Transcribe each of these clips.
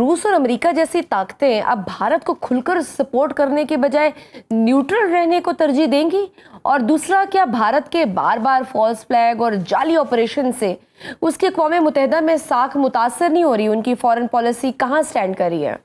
रूस और अमेरिका जैसी ताकतें अब भारत को खुलकर सपोर्ट करने के बजाय न्यूट्रल रहने को तरजीह देंगी? और दूसरा, क्या भारत के बार बार फॉल्स फ्लैग और जाली ऑपरेशन से उसकी अक़वाम मुत्तहिदा में साख मुतासर नहीं हो रही? उनकी फॉरेन पॉलिसी कहाँ स्टैंड कर रही है?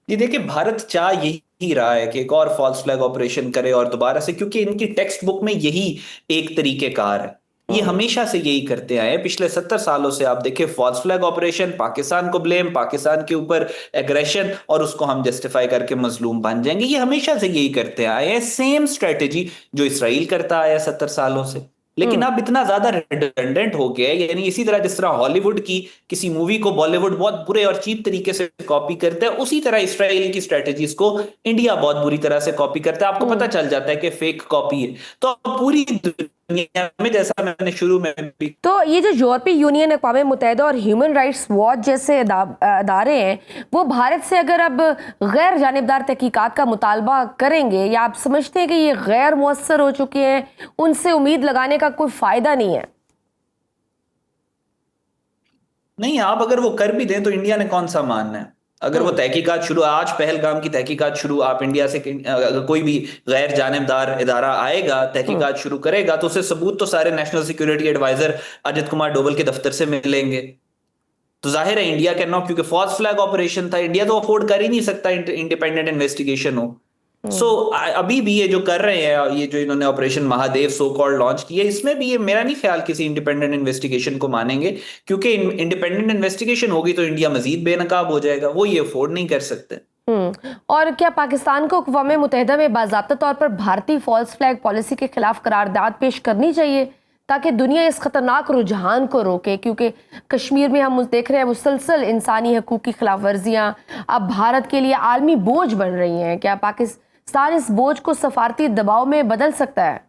ये देखिए, भारत चाह यही रहा है कि एक और फॉल्स फ्लैग ऑपरेशन करे और दोबारा से, क्योंकि इनकी टेक्स्ट बुक में यही एक तरीकेकार है। ये हमेशा से यही करते आए हैं। पिछले 70 सालों से आप देखिए, फॉल्स फ्लैग ऑपरेशन, पाकिस्तान को ब्लेम, पाकिस्तान के ऊपर एग्रेशन, और उसको हम जस्टिफाई करके मजलूम बन जाएंगे। ये हमेशा से यही करते आए हैं, सेम स्ट्रेटेजी जो इसराइल करता आया 70 सालों से। लेकिन अब इतना ज्यादा रिडंडेंट हो गया है, यानी इसी तरह जिस तरह हॉलीवुड की किसी मूवी को बॉलीवुड बहुत बुरे और चीप तरीके से कॉपी करता है, उसी तरह इसराइल की स्ट्रेटेजीज को इंडिया बहुत बुरी तरह से कॉपी करता है। आपको पता चल जाता है कि फेक कॉपी है। तो अब पूरी दुनिया में, जैसा मैंने शुरू में भी, तो ये जो यूरोपीय यूनियन, अक़वाम मुत्तहिदा और ह्यूमन राइट्स वॉच जैसे अदारे हैं, वो भारत से अगर अब गैर जानिबदार तहकीकात का मुतालबा करेंगे, या आप समझते हैं कि ये गैर मुअस्सर हो चुके हैं, उनसे उम्मीद लगाने का कोई फायदा नहीं है? नहीं, आप अगर वो कर भी दें तो इंडिया ने कौन सा मानना है? अगर वो तहकीकात शुरू, आज पहलगाम की तहकीकात शुरू, आप इंडिया से अगर कोई भी गैर जानिबदार इदारा आएगा, तहकीकात शुरू करेगा, तो उसे सबूत तो सारे national security adviser Ajit Kumar Doval के दफ्तर से मिलेंगे। तो जाहिर है इंडिया कैन नॉट, क्योंकि फॉल्स फ्लैग ऑपरेशन था, इंडिया तो अफोर्ड कर ही नहीं सकता इंडिपेंडेंट इन्वेस्टिगेशन हो। सो अभी भी ये जो कर रहे हैं, ये जो इन्होंने operation Mahadev so called launch किया, इसमें भी ये मेरा नहीं ख्याल किसी इंडिपेंडेंट इन्वेस्टिगेशन को मानेंगे, क्योंकि इंडिपेंडेंट इन्वेस्टिगेशन होगी तो इंडिया मजीद बेनकाब हो जाएगा। वो ये अफोर्ड नहीं कर सकते। और क्या पाकिस्तान को अक़वाम मुत्तहिदा में बाज़ाब्ता तौर पर भारतीय फॉल्स फ्लैग पॉलिसी के खिलाफ करारदाद पेश करनी चाहिए, ताकि दुनिया इस खतरनाक रुझान को रोके? क्योंकि कश्मीर में हम देख रहे हैं मुसलसल इंसानी हकूक़ की खिलाफ वर्जियाँ अब भारत के लिए आलमी बोझ बन रही हैं। क्या पाकिस्तान इस बोझ को सफारती दबाव में बदल सकता है?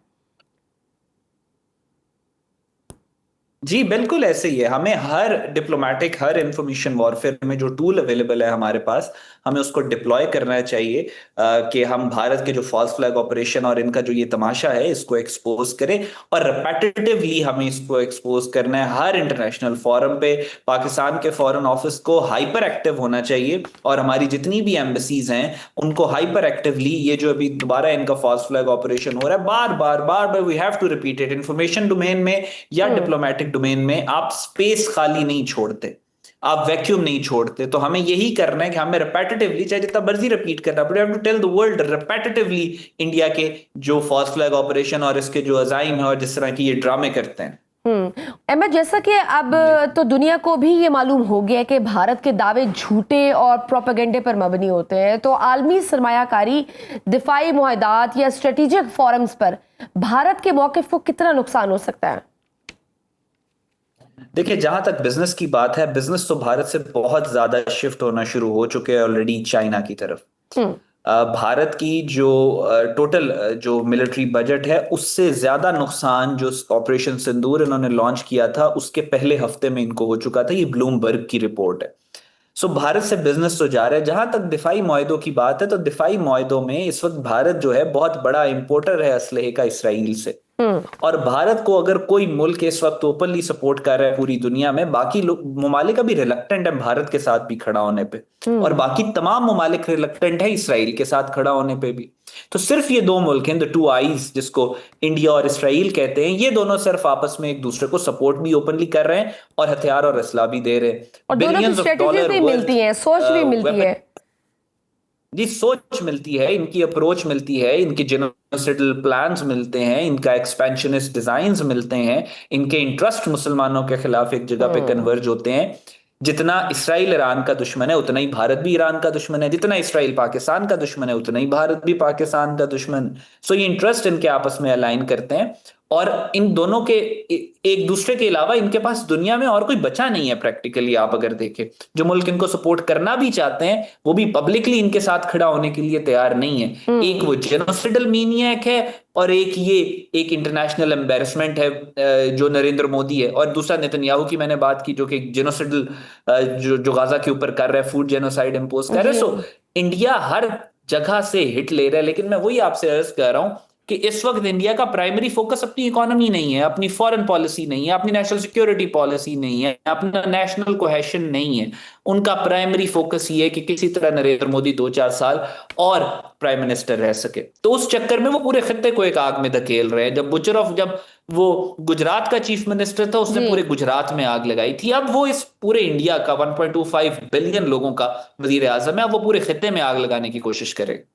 जी बिल्कुल ऐसे ही है। हमें हर डिप्लोमेटिक, हर इंफॉर्मेशन वॉरफेयर में जो टूल अवेलेबल है हमारे पास, हमें उसको डिप्लॉय करना चाहिए, कि हम भारत के जो फॉल्स फ्लैग ऑपरेशन और इनका जो ये तमाशा है इसको एक्सपोज करें, और रिपीटेटिवली हमें इसको एक्सपोज करना है हर इंटरनेशनल फोरम पे। पाकिस्तान के फॉरेन ऑफिस को हाइपर एक्टिव होना चाहिए, और हमारी जितनी भी एम्बेसीज हैं उनको हाइपर एक्टिवली, ये जो अभी दोबारा इनका फॉल्स फ्लैग ऑपरेशन हो रहा है, बार बार बार बार we have to repeat it. Information domain में या डिप्लोमेटिक डोमेन में आप स्पेस खाली नहीं छोड़ते, आप वैक्यूम नहीं छोड़ते। तो हमें यही करना है कि हमें रिपीटेटिवली, चाहे जितना मर्जी रिपीट करना पड़े, have to tell the world repetitively India के जो फॉल्स फ्लैग ऑपरेशन और इसके जो अजाइम है और जिस तरह की ये ड्रामे करते हैं। अहमद, जैसा कि अब तो दुनिया को भी ये मालूम हो गया है कि भारत के दावे झूठे और प्रोपेगेंडे पर मबनी होते हैं, तो आलमी सरमायाकारी, दिफाई मुआहदात या स्ट्रेटेजिक फोरम्स पर भारत के मौक़िफ़ को कितना नुकसान हो सकता है? देखिए, जहां तक बिजनेस की बात है, बिजनेस तो भारत से बहुत ज्यादा शिफ्ट होना शुरू हो चुके हैं ऑलरेडी चाइना की तरफ। भारत की जो टोटल जो मिलिट्री बजट है, उससे ज्यादा नुकसान जो ऑपरेशन सिंदूर इन्होंने लॉन्च किया था उसके पहले हफ्ते में इनको हो चुका था। ये ब्लूमबर्ग की रिपोर्ट है। सो भारत से बिजनेस तो जा रहा है। जहां तक दिफाई मुआहदों की बात है, तो दिफाई मुआहदों में इस वक्त भारत जो है बहुत बड़ा इंपोर्टर है असलहे का इसराइल से। और भारत को अगर कोई मुल्क इस वक्त ओपनली सपोर्ट कर रहा है पूरी दुनिया में, बाकी ममालिक भी रिलक्टेंट है भारत के साथ भी खड़ा होने पे, और बाकी तमाम ममालिक रिलक्टेंट है इसराइल के साथ खड़ा होने पे भी। तो सिर्फ ये दो मुल्क हैं, द टू आईज, जिसको इंडिया और इसराइल कहते हैं, ये दोनों सिर्फ आपस में एक दूसरे को सपोर्ट भी ओपनली कर रहे हैं और हथियार और असला भी दे रहे हैं। और दोनों की स्ट्रेटजीज भी मिलती हैं, सोच भी मिलती है। जी, सोच मिलती है, इनकी अप्रोच मिलती है, इनके जेनोसाइडल प्लान्स मिलते हैं, इनका एक्सपेंशनिस्ट डिजाइन्स मिलते हैं, इनके इंटरेस्ट मुसलमानों के खिलाफ एक जगह पे कन्वर्ज होते हैं। जितना इसराइल ईरान का दुश्मन है, उतना ही भारत भी ईरान का दुश्मन है। जितना इसराइल पाकिस्तान का दुश्मन है, उतना ही भारत भी पाकिस्तान का दुश्मन। सो ये इंटरेस्ट इनके आपस में अलाइन करते हैं, और इन दोनों के एक दूसरे के अलावा इनके पास दुनिया में और कोई बचा नहीं है प्रैक्टिकली। आप अगर देखें, जो मुल्क इनको सपोर्ट करना भी चाहते हैं वो भी पब्लिकली इनके साथ खड़ा होने के लिए तैयार नहीं है। एक वो जेनोसाइडल मीनियक है, और एक ये एक इंटरनेशनल एम्बेरसमेंट है जो नरेंद्र मोदी है, और दूसरा नेतन्याहू की मैंने बात की, जो कि जेनोसाइडल जो गाजा के ऊपर कर रहा है, फूड जेनोसाइड इंपोज कर रहा है। सो इंडिया हर जगह से हिट ले रहा है। लेकिन मैं वही आपसे अर्ज कर रहा हूं कि इस वक्त इंडिया का प्राइमरी फोकस अपनी इकोनॉमी नहीं है, अपनी फॉरेन पॉलिसी नहीं है, अपनी नेशनल सिक्योरिटी पॉलिसी नहीं है, अपना नेशनल कोहेशन नहीं है। उनका प्राइमरी फोकस ये है कि किसी तरह नरेंद्र मोदी 2-4 साल और प्राइम मिनिस्टर रह सके। तो उस चक्कर में वो पूरे खत्ते को एक आग में धकेल रहे हैं। जब वो गुजरात का चीफ मिनिस्टर था, उसने जी। पूरे गुजरात में आग लगाई थी। अब वो इस पूरे इंडिया का 1.25 बिलियन लोगों का वजीर आजम है, अब वो पूरे खत्ते में आग लगाने की कोशिश करेगा।